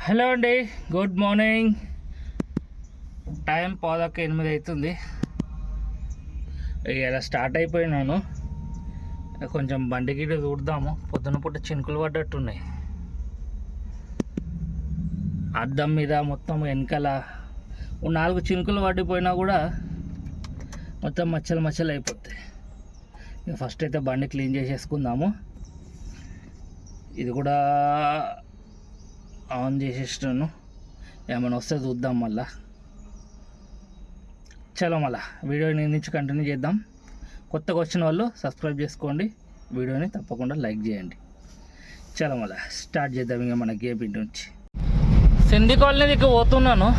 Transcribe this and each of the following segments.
Hello అండి, good morning. Time 7:08 అవుతుంది. ఇలా స్టార్ట్ అయిపోయినాను. కొంచెం బండి గిడ్డ చూద్దాము. పొద్దున పూట చినుకులు పడ్డట్టున్నాయి. అద్దం మీద మొత్తం వెనకాల 4 చినుకులు పడిపోయినా కూడా మొత్తం మచ్చలు మచ్చలు అయిపోతాయి. ఫస్ట్ అయితే బండి క్లీన్ చేసేసుకుందాము. ఇది కూడా ఆన్ చేసేస్తాను. ఏమైనా వస్తే చూద్దాం. మళ్ళా చలో మళ్ళా వీడియోని నుంచి కంటిన్యూ చేద్దాం. కొత్తగా వచ్చిన వాళ్ళు సబ్స్క్రైబ్ చేసుకోండి, వీడియోని తప్పకుండా లైక్ చేయండి. చలో మళ్ళా స్టార్ట్ చేద్దాం. ఇంకా మన గేప్ ఇంటి నుంచి సింధి కాలనీ దిక్కు పోతున్నాను.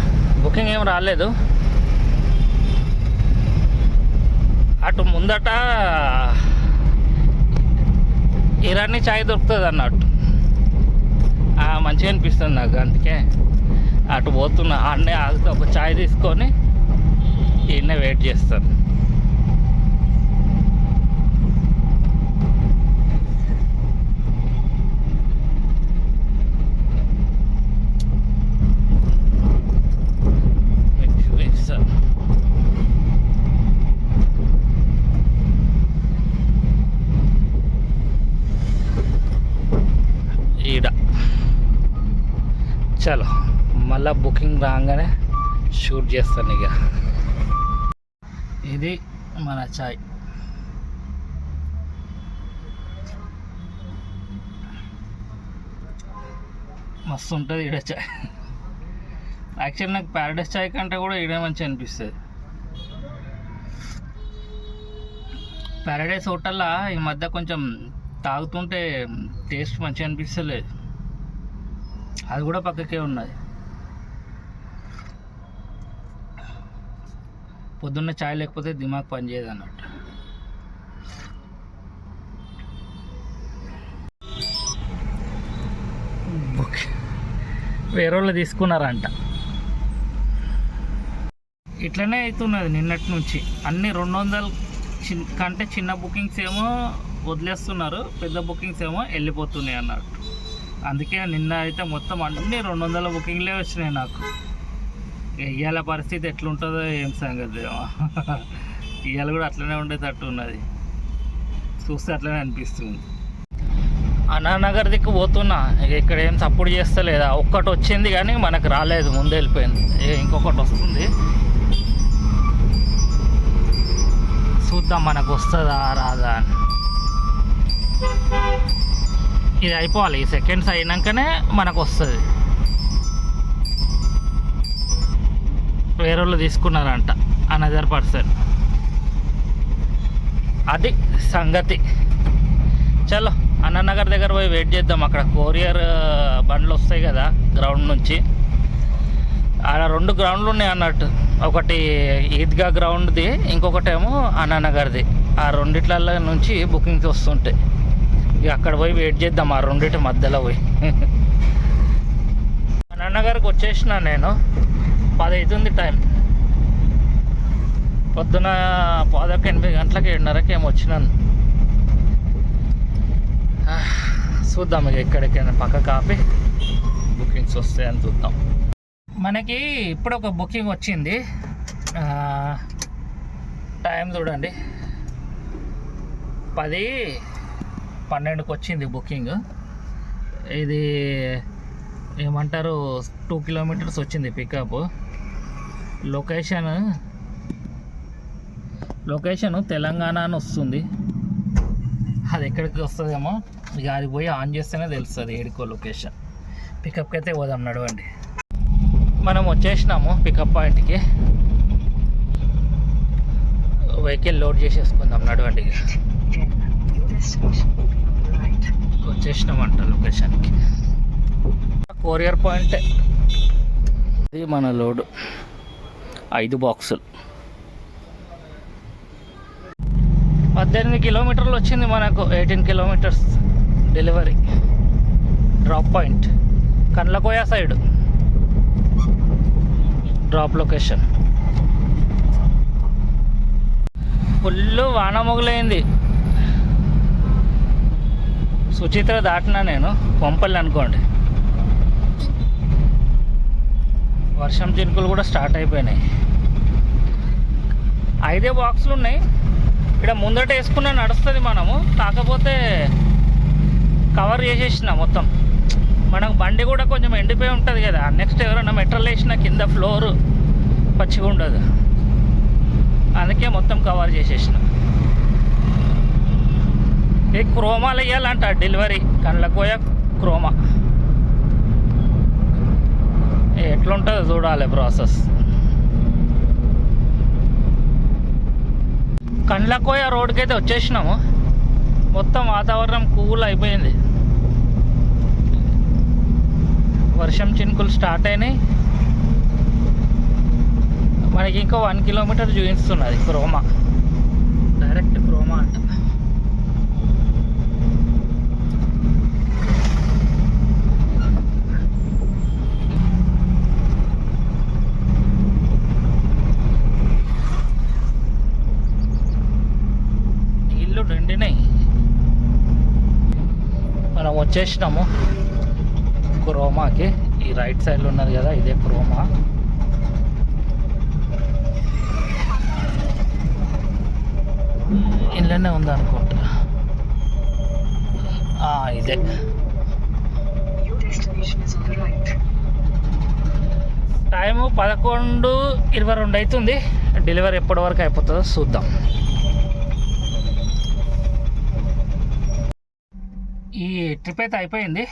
బుకింగ్ ఏం రాలేదు. అటు ముందట ఇరానీ చాయ్ దొరుకుతుంది అన్నట్టు. మంచిగా అనిపిస్తుంది నాకు. అందుకే అటు పోతున్నా. ఆడనే ఆగితే ఒక చాయ్ తీసుకొని ఈయన్నే వెయిట్ చేస్తాను. ఈడ చలో మళ్ళీ బుకింగ్ రాగానే షూట్ చేస్తాను. ఇక ఇది మన చాయ్. మస్తు ఉంటుంది ఈడ చాయ్. యాక్చువల్ నాకు ప్యారడైస్ చాయ్ కంటే కూడా ఈడే మంచి అనిపిస్తుంది. ప్యారడైస్ హోటల్లో ఈ మధ్య కొంచెం తాగుతుంటే టేస్ట్ మంచిగా అనిపిస్తలేదు. అది కూడా పక్కకే ఉన్నది. పొద్దున్న చాయ్ లేకపోతే దిమాగ్ పనిచేయదు అన్నట్టు. వేరే వాళ్ళు తీసుకున్నారంట. ఇట్లనే అవుతున్నది నిన్నటి నుంచి. అన్ని 200 కంటే చిన్న బుకింగ్స్ ఏమో వదిలేస్తున్నారు, పెద్ద బుకింగ్స్ ఏమో వెళ్ళిపోతున్నాయి అన్నట్టు. అందుకే నిన్న అయితే మొత్తం అన్ని 200 బుకింగ్లే వచ్చినాయి నాకు. ఇవాళ పరిస్థితి ఎట్లుంటుందో ఏం సంగతి. ఇవాళ కూడా అట్లనే ఉండేటట్టు ఉన్నది. చూస్తే అట్లనే అనిపిస్తుంది. అన్నానగర్ దిక్కు పోతున్నా. ఇక్కడ ఏం సపోర్ట్ చేస్తలేదా. ఒక్కటి వచ్చింది కానీ మనకు రాలేదు, ముందు వెళ్ళిపోయింది. ఇంకొకటి వస్తుంది, చూద్దాం మనకు వస్తుందా రాదా అని. ఇది అయిపోవాలి. ఈ సెకండ్స్ అయినాకనే మనకు వస్తుంది. వేరే వాళ్ళు తీసుకున్నారంట అనదర్ పర్సన్. అది సంగతి. చలో అన్నానగర్ దగ్గర పోయి వెయిట్ చేద్దాం. అక్కడ కొరియర్ బండ్లు వస్తాయి కదా గ్రౌండ్ నుంచి. అలా 2 గ్రౌండ్లు ఉన్నాయి అన్నట్టు. ఒకటి ఈద్గా గ్రౌండ్ది, ఇంకొకటి ఏమో అన్నానగర్ది. ఆ రెండిట్ల నుంచి బుకింగ్స్ వస్తుంటాయి. ఇక అక్కడ పోయి వెయిట్ చేద్దాం. ఆ రెండింటి మధ్యలో పోయి. అన్నానగర్కి వచ్చేసిన నేను. 10 అవుతుంది టైం. పొద్దున 8 గంటలకి 7:30కి ఏమో వచ్చినాను. చూద్దాం ఇక ఎక్కడికైనా పక్క కాపి బుకింగ్స్ వస్తాయని చూద్దాం. మనకి ఇప్పుడు ఒక బుకింగ్ వచ్చింది. టైం చూడండి, 10:12కి వచ్చింది బుకింగ్. ఇది ఏమంటారు 2 కిలోమీటర్స్ వచ్చింది పికప్. లొకేషన్ తెలంగాణ అని వస్తుంది. అది ఎక్కడికి వస్తుందేమో ఇక అది పోయి ఆన్ చేస్తేనే తెలుస్తుంది ఏడుకో లొకేషన్. పికప్కి అయితే పోదాం, నడవండి. మనం వచ్చేసినాము పికప్ పాయింట్కి. వెహికల్ లోడ్ చేసేసుకుందాం, నడవండి. వచ్చేసినామంట లొకేషన్కి. కొరియర్ పాయింటే ఇది. మన లోడు 5 బాక్సులు. 18 కిలోమీటర్లు వచ్చింది మనకు. 18 kilometres delivery. Drop point Kandlakoya side drop location. Full వాన మొగలైంది. సుచిత్ర దాటినా నేను, కొంపల్లి అనుకోండి. వర్షం చినుకులు కూడా స్టార్ట్ అయిపోయినాయి. 5 బాక్సులు ఉన్నాయి ఇక్కడ ముందట వేసుకున్న నడుస్తుంది మనము, కాకపోతే కవర్ చేసేసిన మొత్తం. మనకు బండి కూడా కొంచెం ఎండిపోయి ఉంటుంది కదా, నెక్స్ట్ ఎవరైనా మెటల్ వేసిన కింద ఫ్లోర్ పచ్చిగా ఉండదు, అందుకే మొత్తం కవర్ చేసేసిన. ఇది క్రోమాలు వేయాలంట డెలివరీ, కండ్లకోయ క్రోమా. ఎట్లుంటుందో చూడాలి ప్రాసెస్. కండ్లకోయ రోడ్కి అయితే వచ్చేసినాము. మొత్తం వాతావరణం కూల్ అయిపోయింది, వర్షం చినుకులు స్టార్ట్ అయినాయి. మనకి ఇంకో 1 కిలోమీటర్ చూపిస్తున్నది క్రోమా, డైరెక్ట్ క్రోమా అంట. నీళ్ళు నిండినాయి. మనం వచ్చేసినాము క్రోమాకి. ఈ రైట్ సైడ్లో ఉన్నది కదా, ఇదే క్రోమా. ఇళ్ళనే ఉంది అనుకుంటా, ఇదే. టైము 11:22 అవుతుంది. డెలివరీ ఎప్పటి వరకు అయిపోతుందో చూద్దాం. ఈ ట్రిప్ అయితే అయిపోయింది.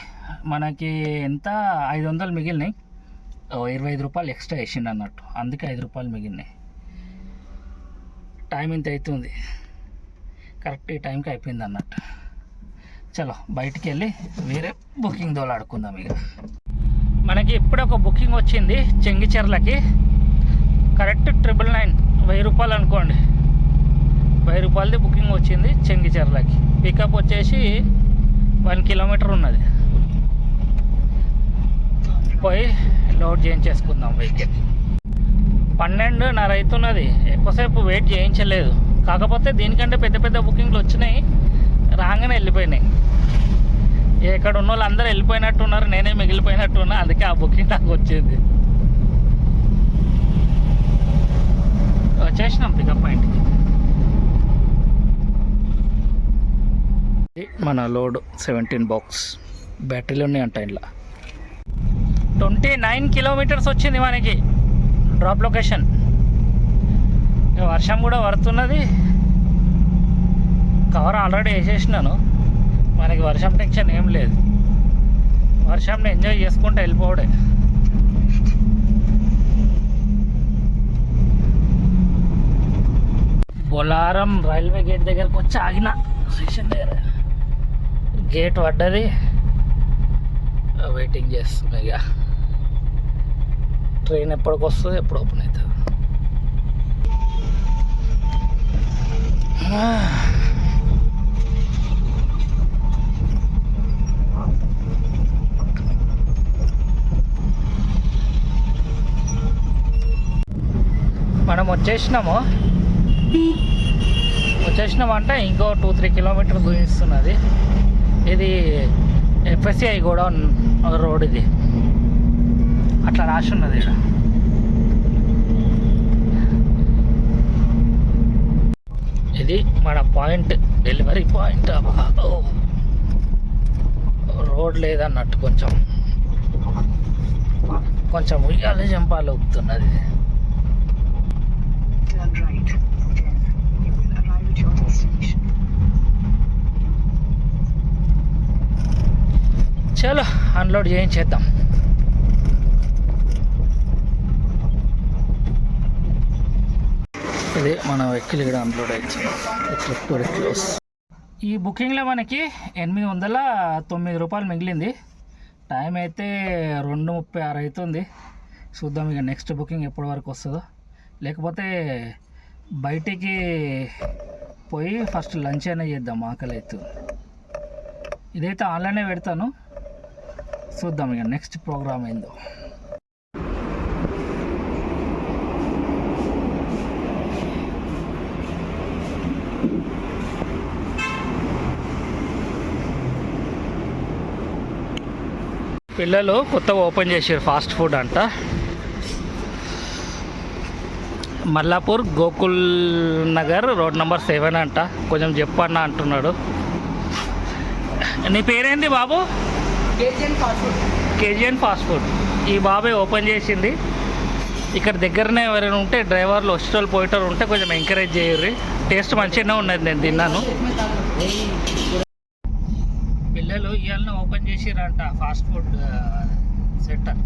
మనకి ఎంత 500 మిగిలినాయి. 25 రూపాయలు ఎక్స్ట్రా వేసిండు అన్నట్టు, అందుకే 5 రూపాయలు మిగిలినాయి. టైం ఇంత అవుతుంది, కరెక్ట్ ఈ టైంకి అయిపోయింది అన్నట్టు. చలో బయటికి వెళ్ళి వేరే బుకింగ్ దోలాడుకుందాం. ఇక మనకి ఇప్పుడే ఒక బుకింగ్ వచ్చింది చెంగిచెర్లకి, కరెక్ట్ 999, 1000 రూపాయలు అనుకోండి. 1000 రూపాయలది బుకింగ్ వచ్చింది చెంగిచెర్లకి. పికప్ వచ్చేసి 1 కిలోమీటర్ ఉన్నది. పోయి లోడ్ చేయించేసుకుందాం వెహికల్. 12:30 అవుతున్నది. ఎక్కువసేపు వెయిట్ చేయించలేదు, కాకపోతే దీనికంటే పెద్ద పెద్ద బుకింగ్లు వచ్చినాయి, రాగానే వెళ్ళిపోయినాయి. ఎక్కడ ఉన్న వాళ్ళు అందరూ వెళ్ళిపోయినట్టున్నారు, నేనే మిగిలిపోయినట్టున్నా, అందుకే ఆ బుకింగ్ నాకు వచ్చింది. వచ్చేసినాం పికప్ పాయింట్కి. మన లోడ్ 17 బాక్స్ బ్యాటరీలు ఉన్నాయంట. ఇంట్లో 29 కిలోమీటర్స్ వచ్చింది మనకి డ్రాప్ లొకేషన్. వర్షం కూడా పడుతున్నది, కవర్ ఆల్రెడీ వేసేసినాను. మనకి వర్షం టెన్షన్ ఏం లేదు, వర్షంని ఎంజాయ్ చేసుకుంటూ వెళ్ళిపోవడే. బొలారం రైల్వే గేట్ దగ్గరకు వచ్చి ఆగిన. స్టేషన్ దగ్గర గేట్ పడ్డది, వెయిటింగ్ చేస్తుంది. ఇక ట్రైన్ ఎప్పటికి వస్తుంది, ఎప్పుడు ఓపెన్ అవుతుంది. మనం వచ్చేసినామంటే ఇంకో 2-3 కిలోమీటర్ చూపిస్తున్నది. ఇది FSCI గోడౌన్ రోడ్, ఇది అట్లా రాసి ఉన్నది ఇక్కడ. ఇది మన పాయింట్, డెలివరీ పాయింట్. రోడ్ లేదన్నట్టు కొంచెం ఉయ్యాలి జంపాలు ఊపుతున్నది. చలో అన్లోడ్ చేయించేద్దాం. ఇది మన వెహికల్ ఇక్కడ అన్లోడ్ అయ్యింది. ఈ బుకింగ్లో మనకి 809 రూపాయలు మిగిలింది. టైం అయితే 2:36 అవుతుంది. చూద్దాం ఇక నెక్స్ట్ బుకింగ్ ఎప్పటి వరకు వస్తుందో. లేకపోతే బయటికి పోయి ఫస్ట్ లంచ్ అయినా చేద్దాం, ఆకలి అవుతుంది. ఇదైతే ఆన్లైనే పెడతాను, చూద్దాం ఇక నెక్స్ట్ ప్రోగ్రామ్ ఏందో. పిల్లలు కొత్తగా ఓపెన్ చేసారు ఫాస్ట్ ఫుడ్ అంట. మల్లాపూర్ గోకుల్ నగర్ రోడ్ నెంబర్ 7 అంట. కొంచెం చెప్పన్న అంటున్నాడు. నీ పేరేంది బాబు? KGN fast food. ఈ బాబే ఓపెన్ చేసింది. ఇక్కడ దగ్గరనే ఎవరైనా ఉంటే డ్రైవర్లు వచ్చేటోళ్ళు పోయేటోళ్ళు ఉంటే కొంచెం ఎంకరేజ్ చేయర్రి. టేస్ట్ మంచిగానే ఉన్నది, నేను తిన్నాను. పిల్లలు ఇవాళ ఓపెన్ చేసిరంట ఫాస్ట్ ఫుడ్ సెంటర్.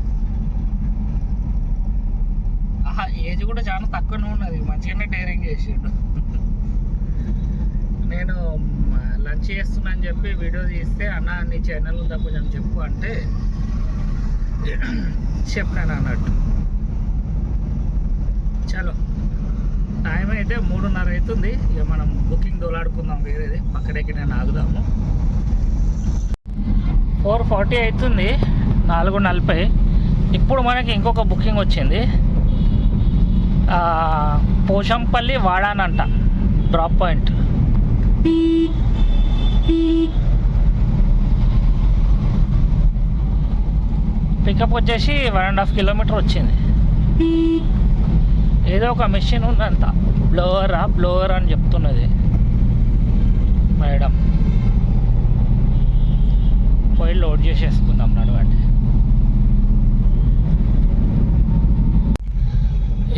ఆహా, ఏజ్ కూడా చాలా తక్కువనే ఉన్నది, మంచిగానే డైరింగ్ చేసిండు. నేను లంచ్ చేస్తున్నా అని చెప్పి వీడియో తీస్తే, అన్న నీ ఛానల్ ఉందా కొంచెం చెప్పు అంటే చెప్పాను అన్నట్టు. చలో టైం అయితే 3:30 అవుతుంది. ఇక మనం బుకింగ్ దోలాడుకుందాం, వేరేది పక్కనకి నేను ఆగుదాము. 4:40 అవుతుంది, 4:40. ఇప్పుడు మనకి ఇంకొక బుకింగ్ వచ్చింది. పోచంపల్లి వాడానంట డ్రాప్ పాయింట్. పికప్ వచ్చేసి 1.5 కిలోమీటర్ వచ్చింది. ఏదో ఒక మెషిన్ ఉందంట, బ్లోవర్ అని చెప్తున్నది మేడం. పోయి లోడ్ చేసేసుకుందాం, నడవండి.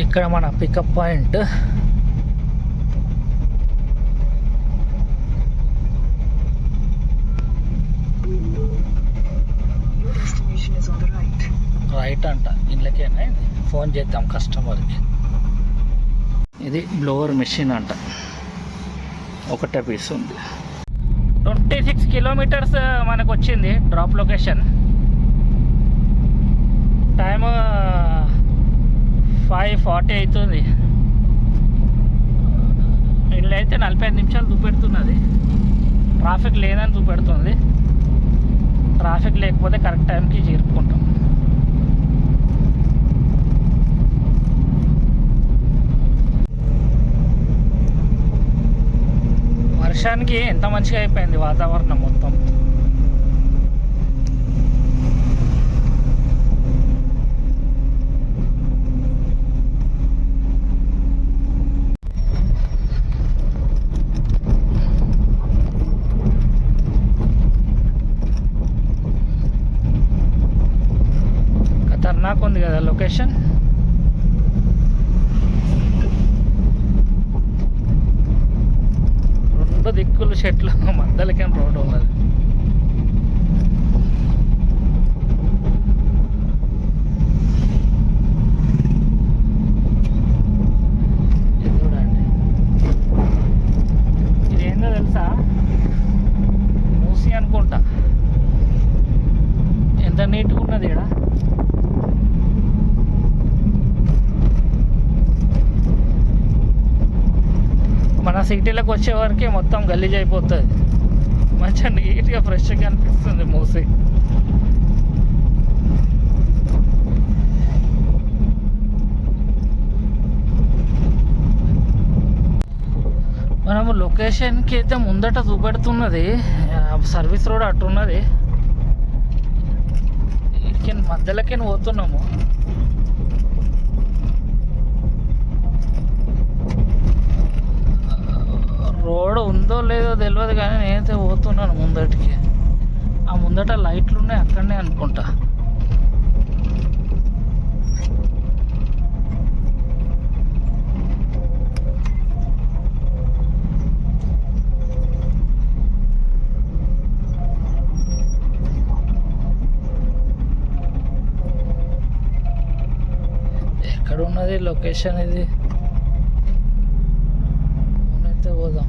ఇక్కడ మన పికప్ పాయింట్. రైట్ అంట, ఇళ్ళకేనా. ఫోన్ చేద్దాం కస్టమర్కి. ఇది బ్లోవర్ మెషిన్ అంట, ఒకటే పీస్ ఉంది. 26 కిలోమీటర్స్ మనకు వచ్చింది డ్రాప్ లొకేషన్. టైము 5:40 అవుతుంది. ఇల్లు అయితే 45 నిమిషాలు చూపెడుతున్నది. ట్రాఫిక్ లేదని చూపెడుతుంది. ట్రాఫిక్ లేకపోతే కరెక్ట్ టైంకి చేరుకుంటాం. వర్షానికి ఎంత మంచిగా అయిపోయింది వాతావరణం మొత్తం. ఖతర్నాక్ ఉంది కదా లొకేషన్. రెండు దిక్కులు చెట్లు, మధ్యలోకి రోడ్డు ఉన్నది. ఇది చూడండి, ఇదేందో తెలుసా? మూసి అనుకుంటా. ఎంత నీట్గా ఉన్నది ఇక్కడ. మన సిటీలోకి వచ్చేవరకు మొత్తం గలీజ్ అయిపోతుంది. మంచిగా నీట్గా ఫ్రెష్గా అనిపిస్తుంది మూసి. మనము లొకేషన్కి అయితే ముందట చూపెడుతున్నది, సర్వీస్ రోడ్ అట్టున్నది. మధ్యలోకి పోతున్నాము. రోడ్ ఉందో లేదో తెలియదు కానీ నేనైతే పోతున్నాను ముందటికి. ఆ ముందట లైట్లు ఉన్నాయి, అక్కడనే అనుకుంటా. ఎక్కడ ఉన్నది లొకేషన్ ఇది? పోదాం.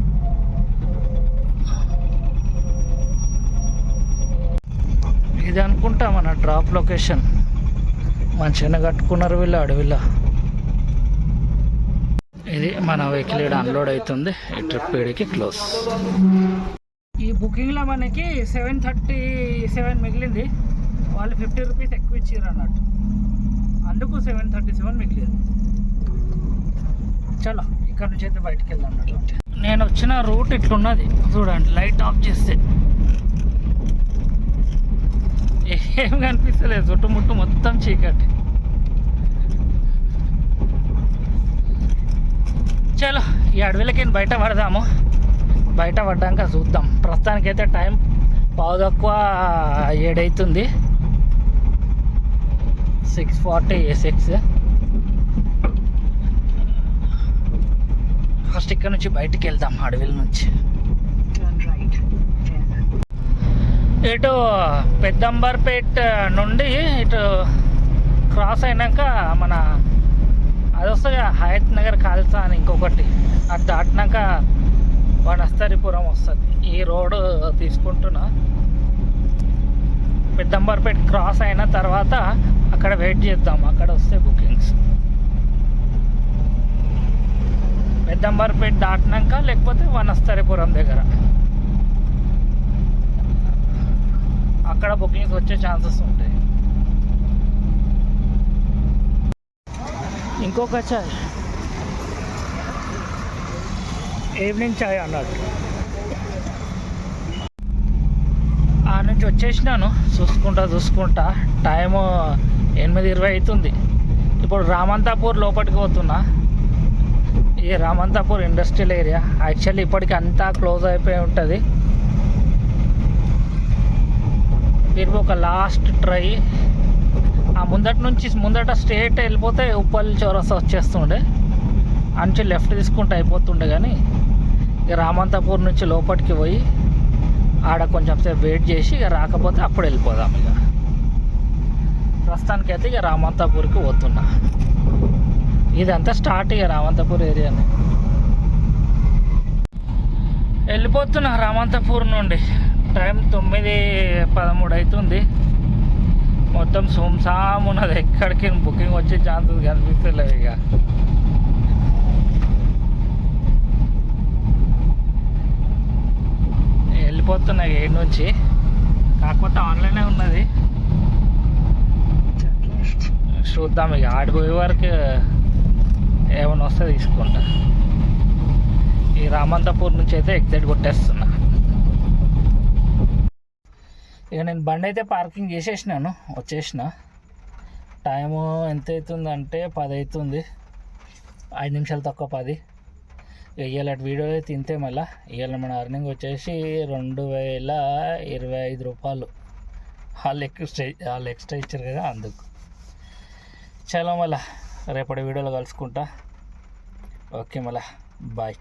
ఇది అనుకుంటా మన డ్రాప్ లొకేషన్. మంచిగానే కట్టుకున్నారు వీళ్ళు అడవిలో. ఇది మన వెహికల్ ఇక్కడ అన్లోడ్ అవుతుంది. ఈ ట్రిప్ వీడికి క్లోజ్. ఈ బుకింగ్లో మనకి 737 మిగిలింది. వాళ్ళు 50 రూపీస్ ఎక్కువ ఇచ్చారు అన్నట్టు, అందుకు 737 మిగిలింది. చలో ఇక్కడ నుంచి అయితే బయటకు వెళ్దాం అన్నట్టు. నేను వచ్చిన రూట్ ఇట్లున్నది చూడండి. లైట్ ఆఫ్ చేస్తే ఏం కనిపిస్తలేదు, చుట్టుముట్టు మొత్తం చీకటి. చలో ఈ అడవిలకి బయట పడదాము. బయట పడ్డాక చూద్దాం. ప్రస్తుతానికైతే టైం 6:15 అవుతుంది. 6:46. ఫస్ట్ ఇక్కడ నుంచి బయటికి వెళ్దాం అడవిల నుంచి. ఇటు పెద్దంబర్పేట్ నుండి ఇటు క్రాస్ అయినాక మన అది వస్తుంది హయత్ నగర్ ఖాల్సా అని ఇంకొకటి, అది దాటినాక వనస్థలిపురం వస్తుంది. ఈ రోడ్డు తీసుకుంటున్నా. పెద్దంబర్పేట్ క్రాస్ అయిన తర్వాత అక్కడ వెయిట్ చేద్దాం, అక్కడ వస్తే బుకింగ్స్. పెద్దంబర్పేట్ దాటినాక లేకపోతే వనస్థలిపురం దగ్గర అక్కడ బుకింగ్స్ వచ్చే ఛాన్సెస్ ఉంటాయి. ఇంకొక చాయ్, ఈవినింగ్ చాయ్ అన్నట్టు. ఆ నుంచి వచ్చేసినాను చూసుకుంటా. టైము 8:20 అవుతుంది. ఇప్పుడు రామంతాపూర్ లోపలికి పోతున్నా. ఈ రామంతాపూర్ ఇండస్ట్రియల్ ఏరియా యాక్చువల్లీ ఇప్పటికి అంతా క్లోజ్ అయిపోయి ఉంటుంది. మీరు ఒక లాస్ట్ ట్రై. ఆ ముందట స్ట్రేట్ వెళ్ళిపోతే ఉప్పల్ చౌరస్తా వచ్చేస్తుండే, అంచు లెఫ్ట్ తీసుకుంటే అయిపోతుండే. కానీ ఇక రామంతాపూర్ నుంచి లోపలికి పోయి ఆడ కొంచెం సేపు వెయిట్ చేసి ఇక రాకపోతే అప్పుడు వెళ్ళిపోదాం. ఇక ప్రస్తుతానికైతే ఇక రామంతాపూర్కి పోతున్నా. ఇదంతా స్టార్ట్ ఇక రామంతాపూర్ ఏరియాని వెళ్ళిపోతున్నా. రామంతాపూర్ నుండి టైం 9:13 అవుతుంది. మొత్తం సోమసామ్ ఉన్నది. ఎక్కడికి బుకింగ్ వచ్చే ఛాన్సెస్ కనిపిస్తలేవు. ఇక వెళ్ళిపోతున్నా ఏడు నుంచి. కాకపోతే ఆన్లైనే ఉన్నది. చూద్దాం ఇక ఆడిపోయే వరకు ఏమైనా వస్తే తీసుకుంటా. ఈ రామంతాపూర్ నుంచి అయితే ఎగ్జైట్ కొట్టేస్తున్నా. ఇక నేను బండి అయితే పార్కింగ్ చేసేసినాను, వచ్చేసిన. టైము ఎంత అవుతుందంటే 10 అవుతుంది. 5 నిమిషాలు తక్కువ 10. ఇవాళ వీడియో తింటే మళ్ళీ ఇవాళ మన అర్నింగ్ వచ్చేసి 2025 రూపాయలు. వాళ్ళు ఎక్స్ట్రా ఇచ్చారు కదా అందుకు. చాలా మళ్ళీ రేపటి వీడియోలో కలుసుకుంటా. ఓకే మళ్ళీ బాయ్.